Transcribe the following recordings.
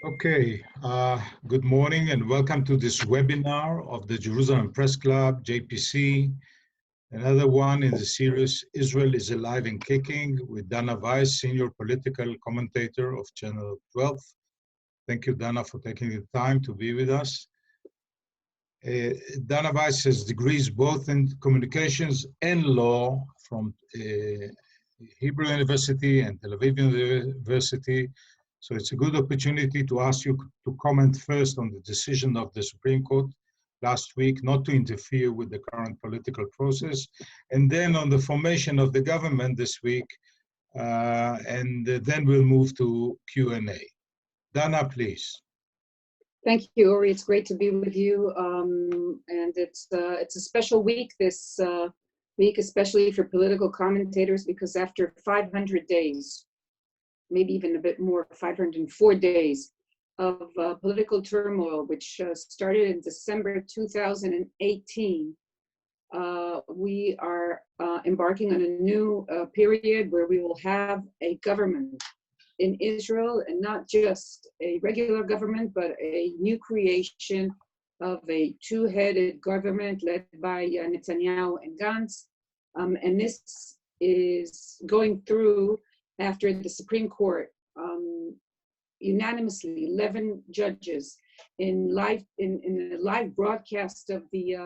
Okay, good morning and welcome to this webinar of the Jerusalem Press Club, JPC, another one in the series Israel is Alive and Kicking with Dana Weiss, Senior Political Commentator of Channel 12. Thank you, Dana, for taking the time to be with us. Dana Weiss has degrees both in communications and law from Hebrew University and Tel Aviv University. So it's a good opportunity to ask you to comment first on the decision of the Supreme Court last week not to interfere with the current political process, and then on the formation of the government this week, and then we'll move to Q&A. Dana, please. Thank you, Ori. It's great to be with you, and it's a special week this week, especially for political commentators, because after 500 days, maybe even a bit more, 504 days of political turmoil, which started in December 2018, we are embarking on a new period where we will have a government in Israel, and not just a regular government, but a new creation of a two-headed government led by Netanyahu and Gantz. And this is going through after the Supreme Court unanimously, 11 judges in a live broadcast of the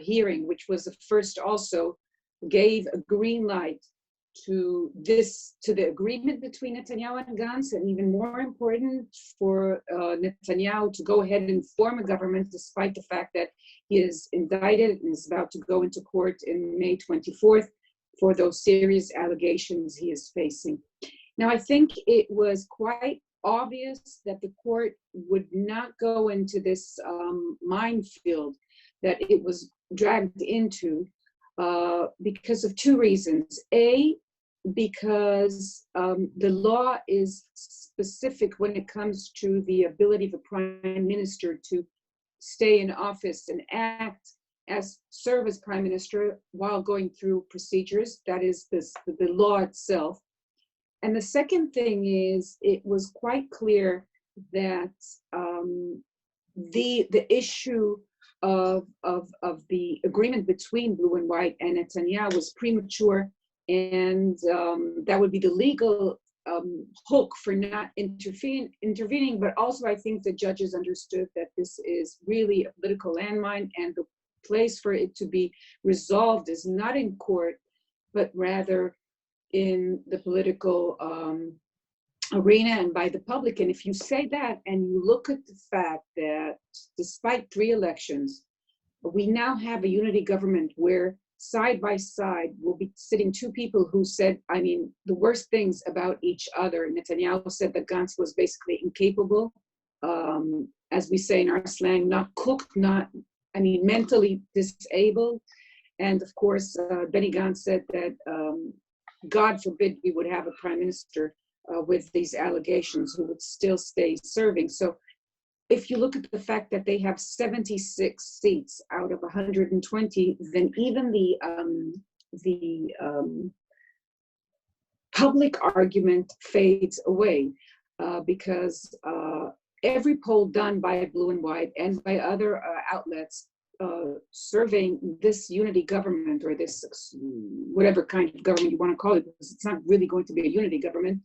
hearing, which was the first, also gave a green light to the agreement between Netanyahu and Gantz, and even more important, for Netanyahu to go ahead and form a government, despite the fact that he is indicted and is about to go into court in May 24th for those serious allegations he is facing. Now, I think it was quite obvious that the court would not go into this minefield that it was dragged into because of two reasons. A, because the law is specific when it comes to the ability of a prime minister to stay in office and serve as prime minister while going through procedures. That is the law itself. And the second thing is, it was quite clear that the issue of the agreement between Blue and White and Netanyahu was premature, and that would be the legal hook for not intervening. But also, I think the judges understood that this is really a political landmine, and the place for it to be resolved is not in court, but rather in the political arena and by the public. And if you say that, and you look at the fact that despite 3 elections, we now have a unity government where side by side will be sitting 2 people who said, the worst things about each other. Netanyahu said that Gantz was basically incapable, as we say in our slang, not cooked, mentally disabled. And of course, Benny Gantz said that God forbid we would have a prime minister with these allegations who would still stay serving. So if you look at the fact that they have 76 seats out of 120, then even the public argument fades away because every poll done by Blue and White and by other outlets serving this unity government, or this whatever kind of government you want to call it, because it's not really going to be a unity government,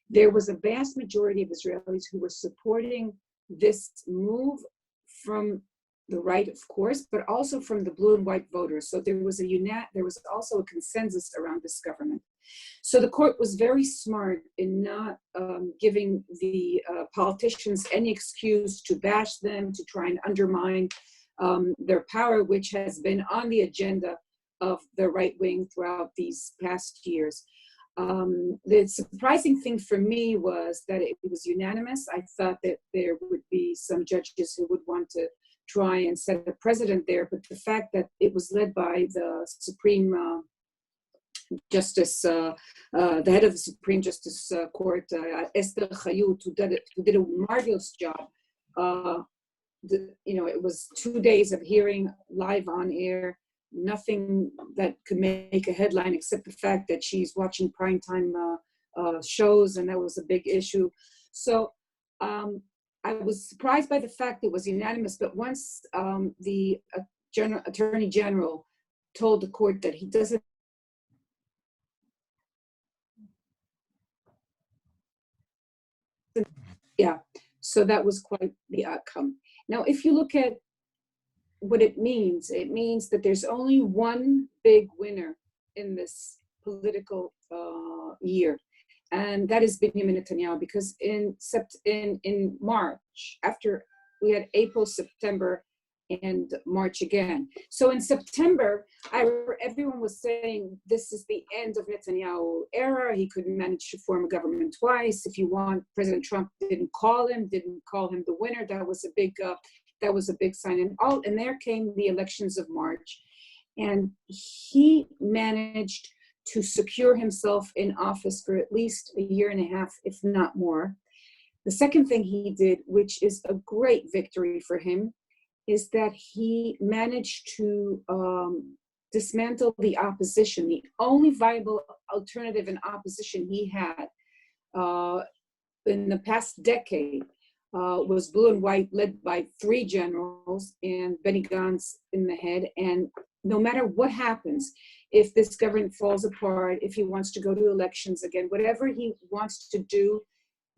there was a vast majority of Israelis who were supporting this move from the right, of course, but also from the Blue and White voters. So there was also a consensus around this government. So the court was very smart in not giving the politicians any excuse to bash them, to try and undermine their power, which has been on the agenda of the right wing throughout these past years. The surprising thing for me was that it was unanimous. I thought that there would be some judges who would want to try and set a precedent there, but the fact that it was led by the Supreme Justice, the head of the Supreme Justice Court, Esther Chayut, who did a marvelous job. It was 2 days of hearing live on air, nothing that could make a headline except the fact that she's watching primetime shows, and that was a big issue. So I was surprised by the fact it was unanimous, but once the Attorney General told the court that he doesn't, yeah, so that was quite the outcome. Now, if you look at what it means that there's only one big winner in this political year, and that is Benjamin Netanyahu, because in March, after we had April, September, and March again. So in September, everyone was saying this is the end of Netanyahu era. He couldn't manage to form a government twice. If you want, President Trump didn't call him the winner. That was a big sign. And there came the elections of March, and he managed to secure himself in office for at least a year and a half, if not more. The second thing he did, which is a great victory for him, is that he managed to dismantle the opposition. The only viable alternative in opposition he had in the past decade was Blue and White, led by 3 generals and Benny Gantz in the head. And no matter what happens, if this government falls apart, if he wants to go to elections again, whatever he wants to do,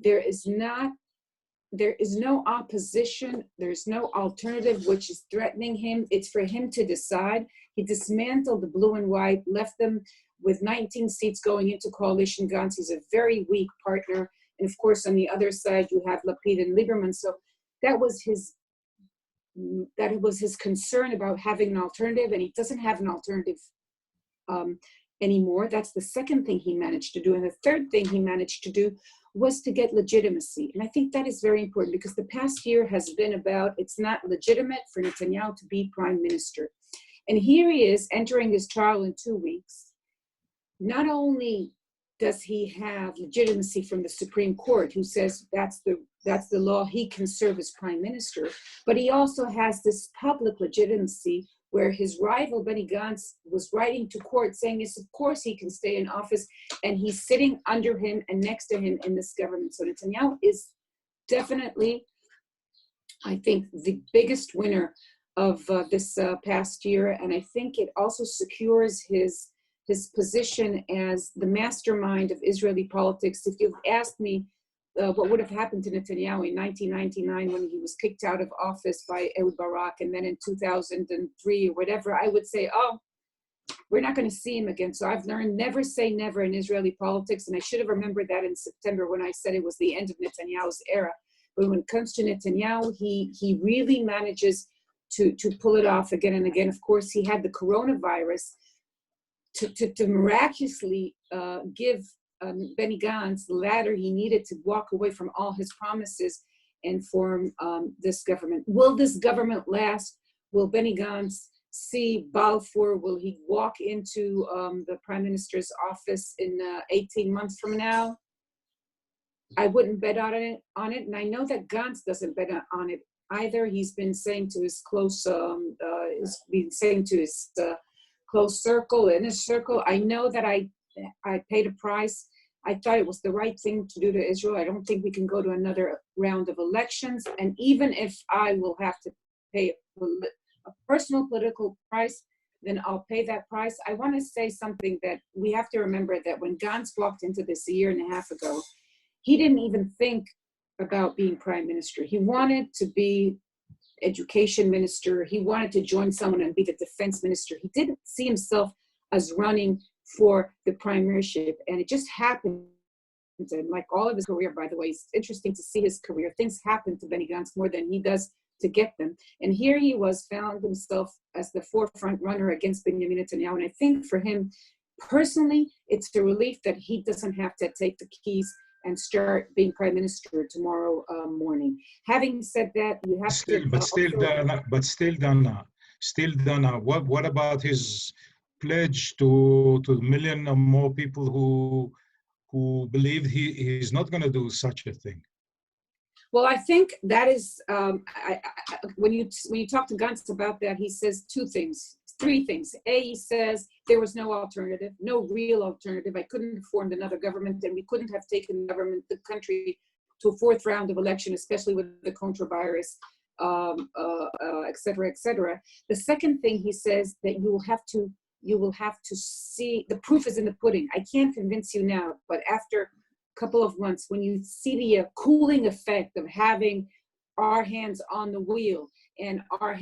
there is no opposition, there's no alternative which is threatening him. It's for him to decide. He dismantled the Blue and White, left them with 19 seats going into coalition Gantz. He's a very weak partner. And of course, on the other side, you have Lapid and Lieberman. So that was his concern about having an alternative, and he doesn't have an alternative anymore. That's the second thing he managed to do. And the third thing he managed to do was to get legitimacy. And I think that is very important, because the past year has been about, it's not legitimate for Netanyahu to be prime minister. And here he is entering his trial in 2 weeks. Not only does he have legitimacy from the Supreme Court, who says that's the law, he can serve as prime minister, but he also has this public legitimacy where his rival Benny Gantz was writing to court saying, yes, of course he can stay in office, and he's sitting under him and next to him in this government. So Netanyahu is definitely, I think, the biggest winner of this past year, and I think it also secures his position as the mastermind of Israeli politics. If you've asked me what would have happened to Netanyahu in 1999 when he was kicked out of office by Ehud Barak, and then in 2003 or whatever, I would say, oh, we're not going to see him again. So I've learned never say never in Israeli politics, and I should have remembered that in September when I said it was the end of Netanyahu's era. But when it comes to Netanyahu, he really manages to pull it off again and again. Of course, he had the coronavirus to miraculously give Benny Gantz the ladder he needed to walk away from all his promises and form this government. Will this government last? Will Benny Gantz see Balfour? Will he walk into the prime minister's office in 18 months from now? I wouldn't bet on it, and I know that Gantz doesn't bet on it either. He's been saying to his close, close circle, in his circle, I know that I paid a price. I thought it was the right thing to do to Israel. I don't think we can go to another round of elections. And even if I will have to pay a personal political price, then I'll pay that price. I want to say something that we have to remember, that when Gantz walked into this a year and a half ago, he didn't even think about being prime minister. He wanted to be education minister. He wanted to join someone and be the defense minister. He didn't see himself as running for the premiership, and it just happened. And like all of his career, by the way, it's interesting to see his career. Things happen to Benny Gantz more than he does to get them. And here he found himself as the forefront runner against Benjamin Netanyahu. And I think for him personally, it's a relief that he doesn't have to take the keys and start being prime minister tomorrow morning. Having said that, you have Dana, what about his pledge to the million or more people who believe he's not going to do such a thing? Well, I think that is when you talk to Gantz about that, he says three things. He says there was no alternative, no real alternative. I couldn't have formed another government, and we couldn't have taken the country to a fourth round of election, especially with the coronavirus, et cetera, et cetera. The second thing he says that you will have to see, the proof is in the pudding. I can't convince you now, but after a couple of months, when you see the cooling effect of having our hands on the wheel and our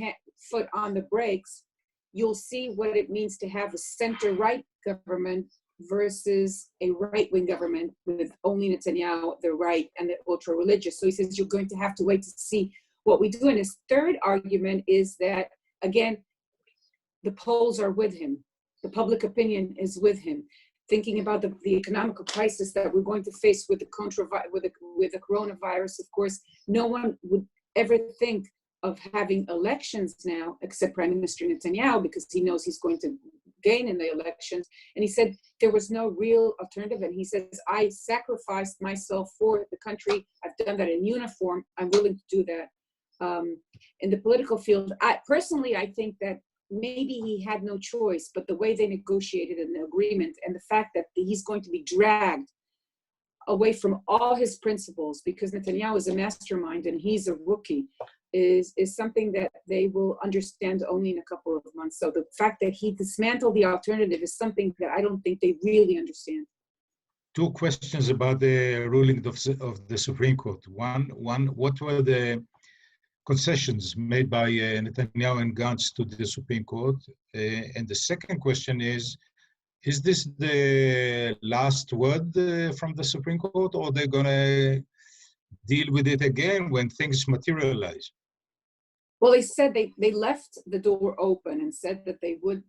foot on the brakes, you'll see what it means to have a center-right government versus a right-wing government with only Netanyahu, the right, and the ultra-religious. So he says you're going to have to wait to see what we do. And his third argument is that, again, the polls are with him. The public opinion is with him. Thinking about the economical crisis that we're going to face with the coronavirus, of course, no one would ever think of having elections now, except Prime Minister Netanyahu, because he knows he's going to gain in the elections. And he said there was no real alternative. And he says, I sacrificed myself for the country. I've done that in uniform. I'm willing to do that. In the political field, I think that maybe he had no choice, but the way they negotiated an agreement and the fact that he's going to be dragged away from all his principles because Netanyahu is a mastermind and he's a rookie is something that they will understand only in a couple of months. So the fact that he dismantled the alternative is something that I don't think they really understand. Two questions about the ruling of the Supreme Court. One, what were the concessions made by Netanyahu and Gantz to the Supreme Court? And the second question is this the last word from the Supreme Court, or they're going to deal with it again when things materialize? Well, they said they left the door open and said that they would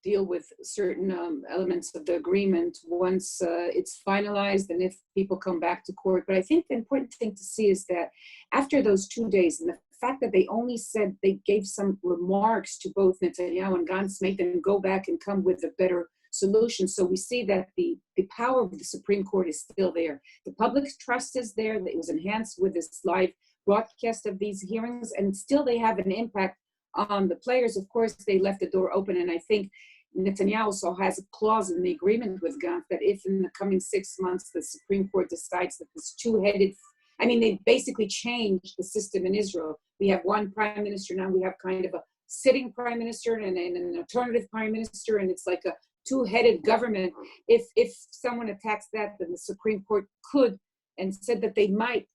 deal with certain elements of the agreement once it's finalized and if people come back to court. But I think the important thing to see is that after those 2 days, and the fact that they only said they gave some remarks to both Netanyahu and Gantz, made them go back and come with a better solution. So we see that the power of the Supreme Court is still there. The public trust is there. It was enhanced with this live broadcast of these hearings, and still they have an impact on the players. Of course, they left the door open, and I think Netanyahu also has a clause in the agreement with Gantz that if in the coming 6 months the Supreme Court decides that this two-headed, they basically changed the system in Israel. We have one prime minister now. We have kind of a sitting prime minister and an alternative prime minister, and it's like a two-headed government. If someone attacks that, then the Supreme Court could and said that they might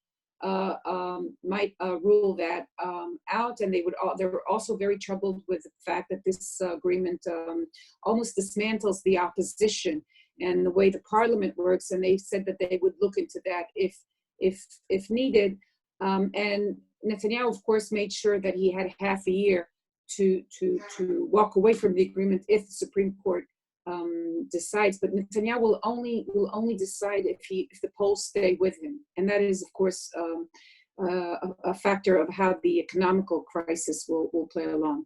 rule that out, and they were also very troubled with the fact that this agreement almost dismantles the opposition and the way the parliament works, and they said that they would look into that if needed. And Netanyahu, of course, made sure that he had half a year to walk away from the agreement if the Supreme Court decides, but Netanyahu will only decide if the polls stay with him, and that is, of course, a factor of how the economical crisis will play along.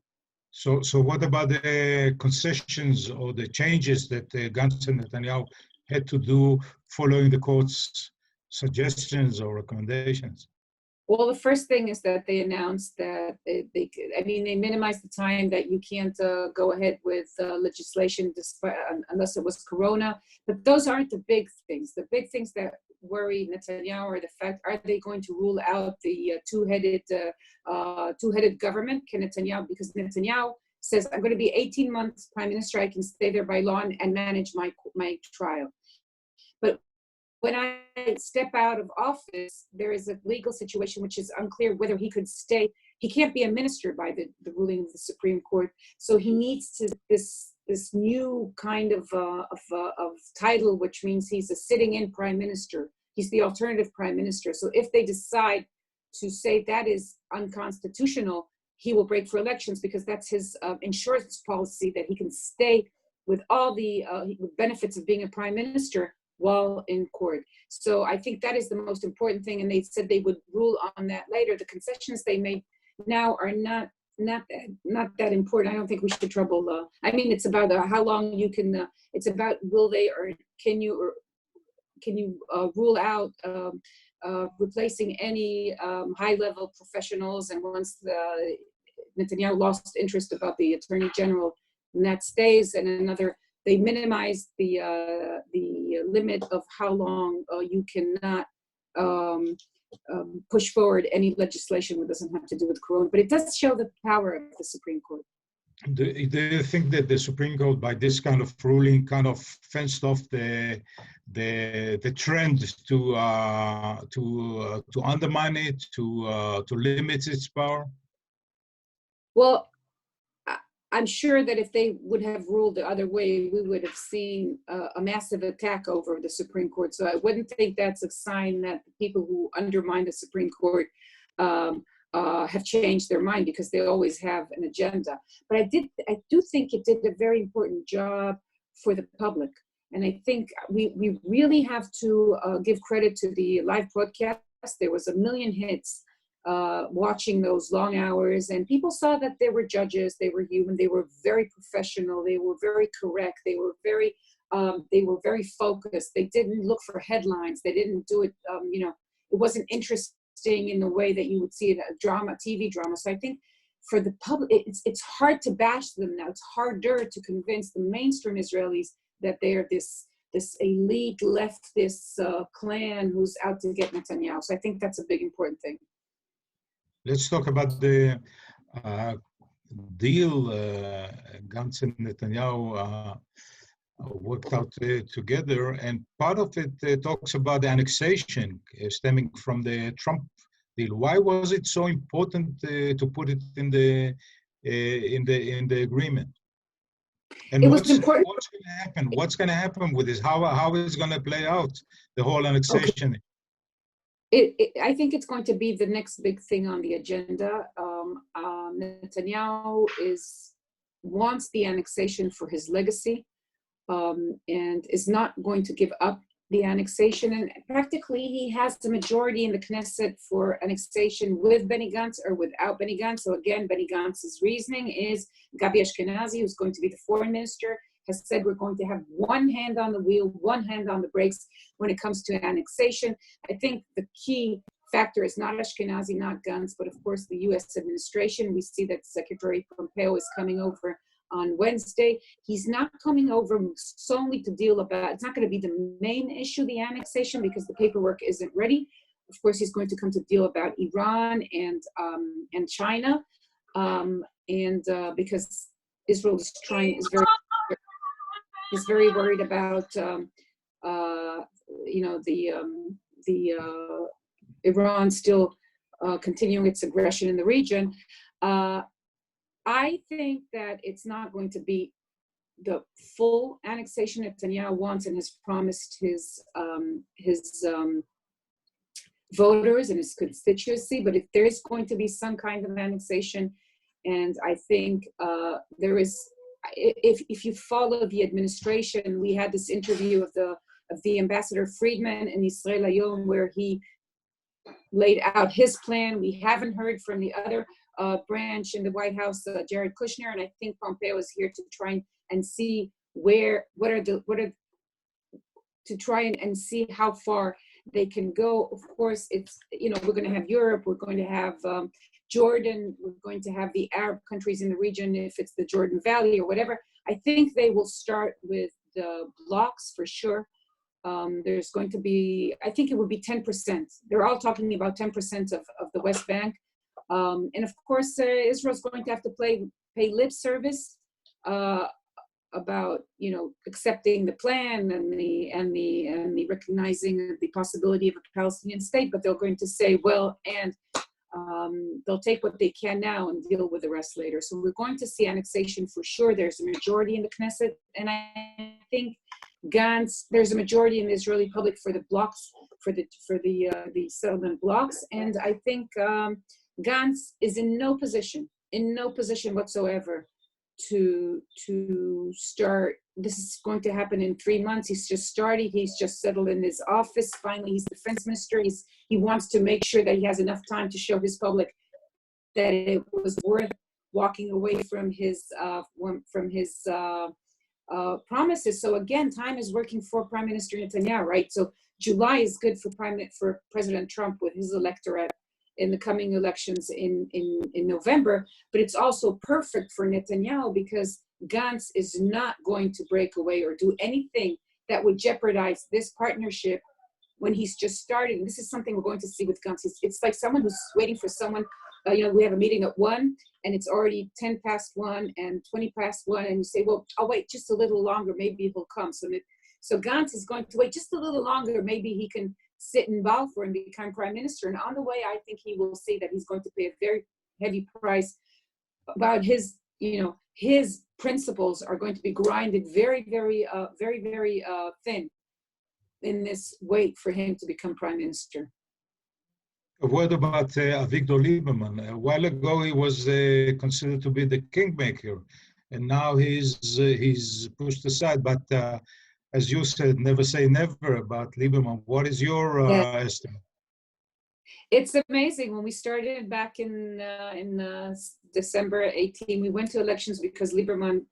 So what about the concessions or the changes that Gantz and Netanyahu had to do following the court's suggestions or recommendations? Well, the first thing is that they announced that they minimized the time that you can't go ahead with legislation unless it was Corona. But those aren't the big things. The big things that worry Netanyahu are the fact: are they going to rule out the two-headed government? Can Netanyahu? Because Netanyahu says, "I'm going to be 18 months prime minister. I can stay there by law and manage my trial." But when I step out of office, there is a legal situation which is unclear whether he could stay. He can't be a minister by the ruling of the Supreme Court. So he needs this new kind of title, which means he's a sitting-in prime minister. He's the alternative prime minister. So if they decide to say that is unconstitutional, he will break for elections because that's his insurance policy, that he can stay with all the benefits of being a prime minister while in court. So I think that is the most important thing, and they said they would rule on that later. The concessions they made now are not that important. I don't think we should trouble. It's about how long you can. It's about will they or can you rule out replacing any high-level professionals. And once Netanyahu lost interest about the Attorney General, and that stays, and another. They minimized the limit of how long you cannot push forward any legislation that doesn't have to do with Corona. But it does show the power of the Supreme Court. Do you think that the Supreme Court, by this kind of ruling, kind of fenced off the trend to undermine it, to limit its power? Well, I'm sure that if they would have ruled the other way, we would have seen a massive attack over the Supreme Court. So I wouldn't think that's a sign that the people who undermine the Supreme Court have changed their mind, because they always have an agenda. But I do think it did a very important job for the public. And I think we really have to give credit to the live broadcast. There was 1 million hits watching those long hours, and people saw that there were judges, they were human, they were very professional, they were very correct, they were very focused. They didn't look for headlines, they didn't do it, it wasn't interesting in the way that you would see it, a drama, TV drama. So I think for the public, it's hard to bash them now. It's harder to convince the mainstream Israelis that they're this elite leftist clan who's out to get Netanyahu. So I think that's a big important thing. Let's talk about the deal Gantz and Netanyahu worked out together, and part of it talks about the annexation stemming from the Trump deal. Why was it so important to put it in the agreement? And it was important. What's going to happen? What's going to happen with this? How is it going to play out, the whole annexation? Okay. I think it's going to be the next big thing on the agenda. Netanyahu wants the annexation for his legacy, and is not going to give up the annexation. And practically, he has the majority in the Knesset for annexation with Benny Gantz or without Benny Gantz. So again, Benny Gantz's reasoning is Gabi Ashkenazi, who's going to be the foreign minister, has said we're going to have one hand on the wheel, one hand on the brakes when it comes to annexation. I think the key factor is not Ashkenazi, not Gantz, but of course the U.S. administration. We see that Secretary Pompeo is coming over on Wednesday. He's not coming over solely to deal about, it's not going to be the main issue, the annexation, because the paperwork isn't ready. Of course, he's going to come to deal about Iran and China, because Israel is very worried about Iran still continuing its aggression in the region. I think that it's not going to be the full annexation Netanyahu wants and has promised his voters and his constituency, but if there is going to be some kind of annexation, and I think there is, if you follow the administration, we had this interview of the Ambassador Friedman in Israel Hayom where he laid out his plan. We haven't heard from the other branch in the White House, Jared Kushner, and I think Pompeo is here to try and see to try and see how far they can go. Of course, it's, we're going to have Europe, we're going to have Jordan, we're going to have the Arab countries in the region, if it's the Jordan Valley or whatever. I think they will start with the blocks for sure. There's going to be, I think it would be 10%. They're all talking about 10% of the West Bank. And of course, Israel's going to have to pay lip service about accepting the plan and the recognizing the possibility of a Palestinian state. But they're going to say, well, and they'll take what they can now and deal with the rest later. So we're going to see annexation for sure. There's a majority in the Knesset, and I think Gantz, there's a majority in the Israeli public for the blocks, for the settlement blocks, and I think Gantz is in no position whatsoever to start. This is going to happen in 3 months. He's just started. He's just settled in his office. Finally, he's the defense minister. He wants to make sure that he has enough time to show his public that it was worth walking away from his promises. So again, time is working for Prime Minister Netanyahu, right? So July is good for President Trump with his electorate in the coming elections in November, but it's also perfect for Netanyahu because Gantz is not going to break away or do anything that would jeopardize this partnership when he's just started. And this is something we're going to see with Gantz. It's like someone who's waiting for someone. We have a meeting at 1 and it's already 10 past 1 and 20 past 1. And you say, well, I'll wait just a little longer. Maybe he'll come. So Gantz is going to wait just a little longer. Maybe he can sit in Balfour and become prime minister. And on the way, I think he will see that he's going to pay a very heavy price about his principles are going to be grinded very, very, very thin in this wait for him to become prime minister. A word about Avigdor Lieberman. A while ago, he was considered to be the kingmaker, and now he's pushed aside. But as you said, never say never about Lieberman. What is your estimate? It's amazing. When we started back in December 18, we went to elections because Lieberman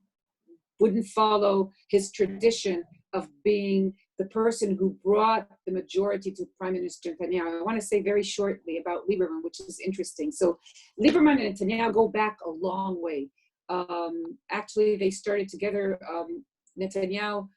wouldn't follow his tradition of being the person who brought the majority to Prime Minister Netanyahu. I want to say very shortly about Lieberman, which is interesting. So Lieberman and Netanyahu go back a long way. Actually, they started together. Netanyahu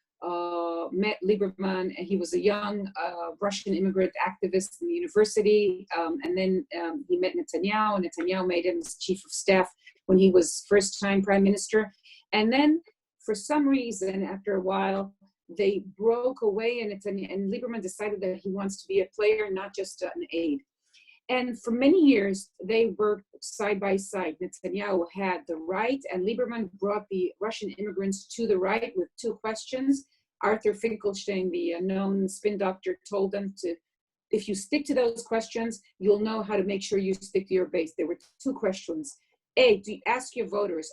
met Lieberman, and he was a young Russian immigrant activist in the university. And then he met Netanyahu, and Netanyahu made him his chief of staff when he was first-time prime minister. And then, for some reason, after a while, they broke away, and Lieberman decided that he wants to be a player, not just an aide. And for many years, they worked side by side. Netanyahu had the right, and Lieberman brought the Russian immigrants to the right with 2 questions. Arthur Finkelstein, the known spin doctor, told them if you stick to those questions, you'll know how to make sure you stick to your base. There were 2 questions. A, do you ask your voters,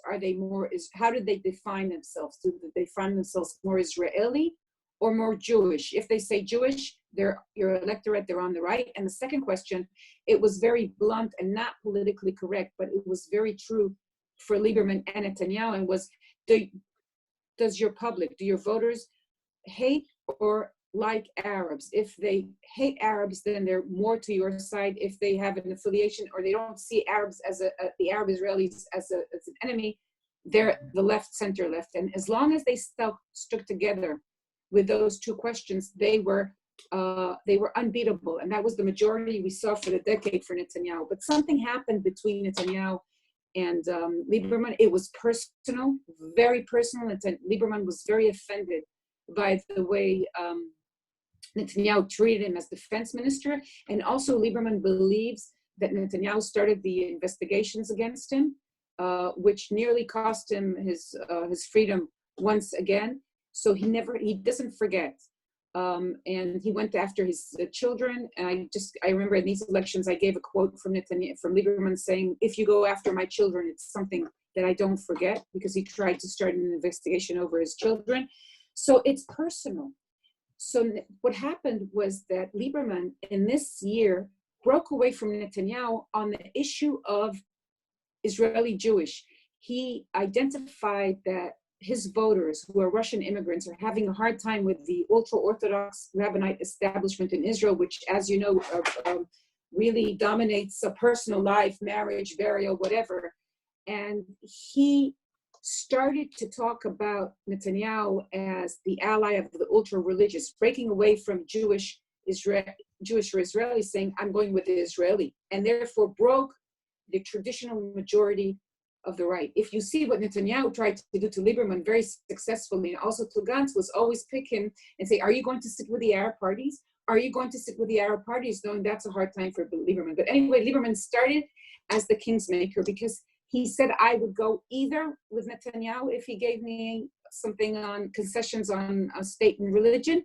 how did they define themselves? Do they find themselves more Israeli or more Jewish? If they say Jewish, your electorate, they're on the right. And the second question, it was very blunt and not politically correct, but it was very true for Lieberman and Netanyahu, and was, does your public, do your voters hate or like Arabs? If they hate Arabs, then they're more to your side. If they have an affiliation or they don't see Arabs as the Arab Israelis as an enemy, they're the left, center left. And as long as they stuck together with those 2 questions, they were unbeatable. And that was the majority we saw for the decade for Netanyahu. But something happened between Netanyahu and Lieberman. It was personal, very personal. Lieberman was very offended by the way Netanyahu treated him as defense minister. And also Lieberman believes that Netanyahu started the investigations against him, which nearly cost him his freedom once again. So he doesn't forget. And he went after his children. And I remember in these elections, I gave a quote from Lieberman saying, if you go after my children, it's something that I don't forget, because he tried to start an investigation over his children. So it's personal. So what happened was that Lieberman in this year broke away from Netanyahu on the issue of Israeli Jewish. He identified that his voters, who are Russian immigrants, are having a hard time with the ultra-Orthodox rabbinite establishment in Israel, which, as you know, really dominates a personal life, marriage, burial, whatever. And he started to talk about Netanyahu as the ally of the ultra-religious, breaking away from Jewish or Israelis, saying, I'm going with the Israeli, and therefore broke the traditional majority of the right. If you see what Netanyahu tried to do to Lieberman very successfully, and also to Gantz, was always pick him and say, are you going to sit with the Arab parties? Are you going to sit with the Arab parties? Knowing that's a hard time for Lieberman. But anyway, Lieberman started as the kingsmaker because he said, I would go either with Netanyahu if he gave me something on concessions on state and religion,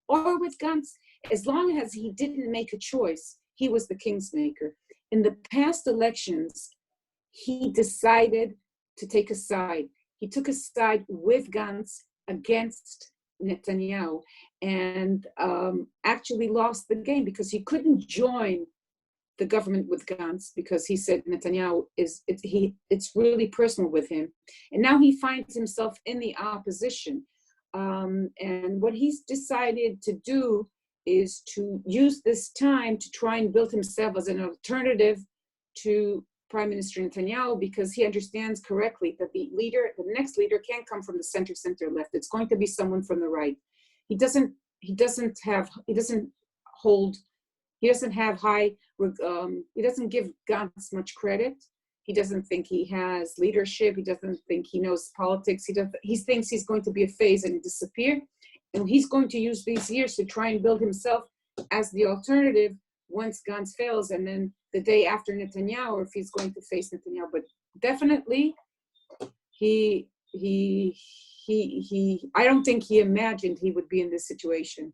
or with Gantz. As long as he didn't make a choice, he was the kingsmaker. In the past elections, he decided to take a side. He took a side with Gantz against Netanyahu, and actually lost the game because he couldn't join the government with Gantz because he said Netanyahu it's really personal with him. And now he finds himself in the opposition. And what he's decided to do is to use this time to try and build himself as an alternative to Prime Minister Netanyahu, because he understands correctly that the next leader can't come from the center left. It's going to be someone from the right. He doesn't hold, he doesn't have high, he doesn't give Gantz much credit. He doesn't think he has leadership. He doesn't think he knows politics. He thinks he's going to be a phase and disappear. And he's going to use these years to try and build himself as the alternative once Gantz fails, and then the day after Netanyahu, or if he's going to face Netanyahu. But definitely, I don't think he imagined he would be in this situation.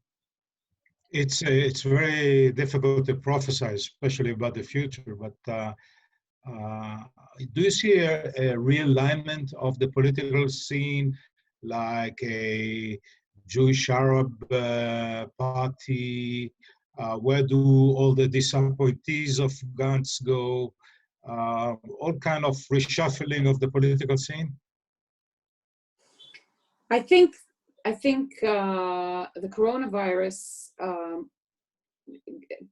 It's very difficult to prophesy, especially about the future. But do you see a realignment of the political scene, like a Jewish Arab party? Where do all the disappointees of Gantz go? All kind of reshuffling of the political scene? I think the coronavirus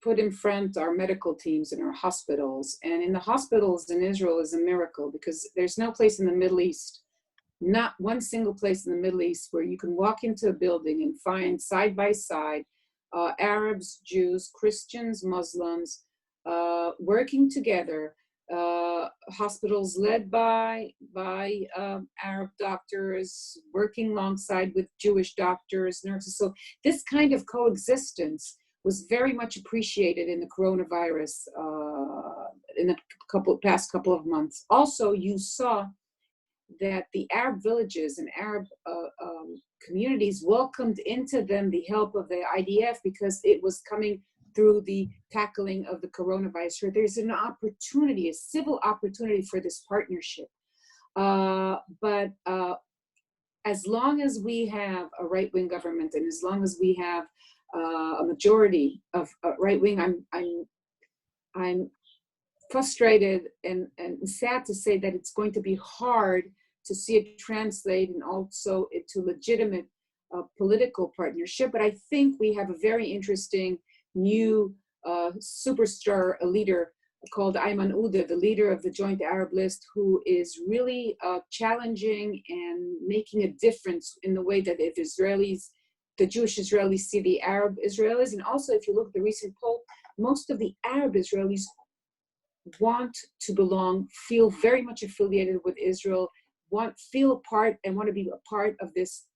put in front our medical teams in our hospitals. And in the hospitals in Israel is a miracle, because there's no place in the Middle East, not one single place in the Middle East, where you can walk into a building and find side by side Arabs, Jews, Christians, Muslims working together, hospitals led by Arab doctors, working alongside with Jewish doctors, nurses. So this kind of coexistence was very much appreciated in the coronavirus in the past couple of months. Also, you saw that the Arab villages and Arab communities welcomed into them the help of the IDF, because it was coming through the tackling of the coronavirus. So there's an opportunity, a civil opportunity for this partnership. But as long as we have a right-wing government, and as long as we have a majority of right-wing, I'm frustrated and sad to say that it's going to be hard to see it translate and also into legitimate political partnership. But I think we have a very interesting new superstar, a leader called Ayman Uda, the leader of the Joint Arab List, who is really challenging and making a difference in the way that if Israelis, the Jewish Israelis, see the Arab Israelis. And also, if you look at the recent poll, most of the Arab Israelis want to belong, feel very much affiliated with Israel, feel a part and want to be a part of this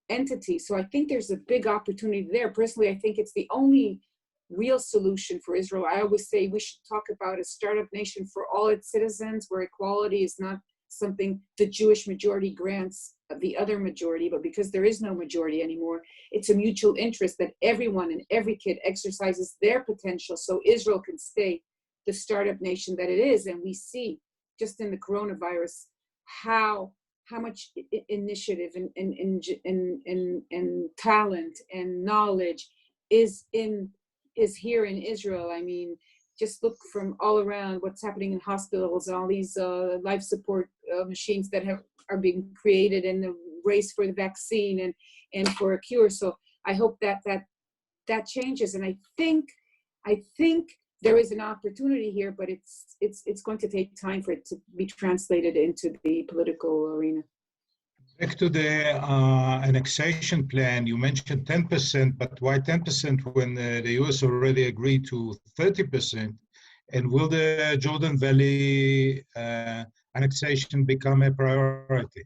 entity. So I think there's a big opportunity there. Personally, I think it's the only real solution for Israel. I always say we should talk about a startup nation for all its citizens, where equality is not something the Jewish majority grants the other majority, but because there is no majority anymore, it's a mutual interest that everyone and every kid exercises their potential so Israel can stay the startup nation that it is. And we see just in the coronavirus how much initiative and talent and knowledge is here in Israel. I mean, just look from all around what's happening in hospitals and all these life support machines that are being created, and the race for the vaccine and for a cure. So I hope that changes. And I think there is an opportunity here, but it's going to take time for it to be translated into the political arena. Back to the annexation plan, you mentioned 10%, but why 10% when the US already agreed to 30%? And will the Jordan Valley annexation become a priority?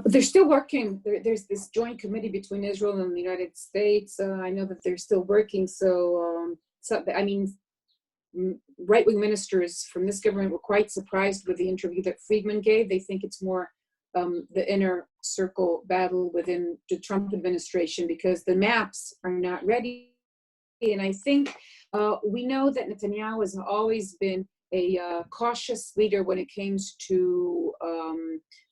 They're still working. There's this joint committee between Israel and the United States. I know that they're still working. So I mean, right-wing ministers from this government were quite surprised with the interview that Friedman gave. They think it's more the inner circle battle within the Trump administration, because the maps are not ready. And I think we know that Netanyahu has always been a cautious leader when it comes to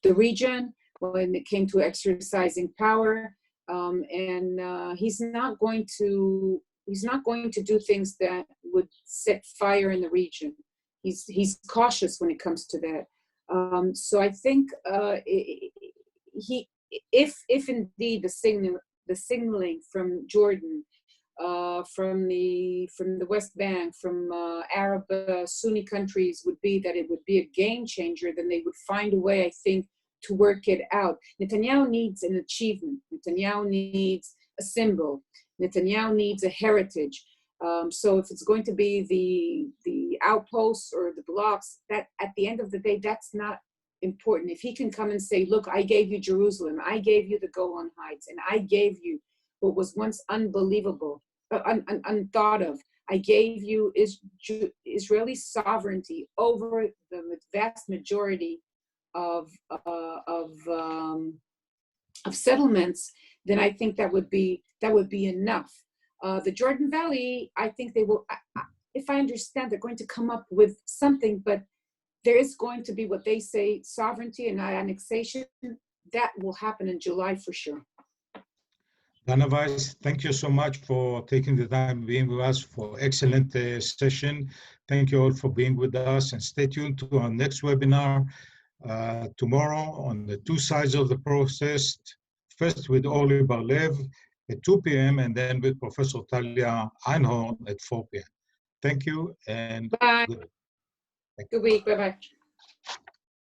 the region, when it came to exercising power, and he's not going to do things that would set fire in the region. He's cautious when it comes to that. So I think if indeed the signaling from Jordan, from the West Bank, from Arab Sunni countries would be that it would be a game changer, then they would find a way, I think, to work it out. Netanyahu needs an achievement. Netanyahu needs a symbol. Netanyahu needs a heritage. So if it's going to be the outposts or the blocks, that at the end of the day, that's not important. If he can come and say, look, I gave you Jerusalem, I gave you the Golan Heights, and I gave you what was once unbelievable, unthought of. I gave you Israeli sovereignty over the vast majority of settlements, then I think that would be enough. The Jordan Valley, I think they will, if I understand, they're going to come up with something, but there is going to be what they say, sovereignty and annexation. That will happen in July for sure. Dana Weiss, thank you so much for taking the time being with us for excellent session. Thank you all for being with us, and stay tuned to our next webinar tomorrow on the two sides of the process. First with Orly Bar-Lev at 2 p.m. and then with Professor Talia Einhorn at 4 p.m. Thank you and bye. good. Good week. Bye-bye.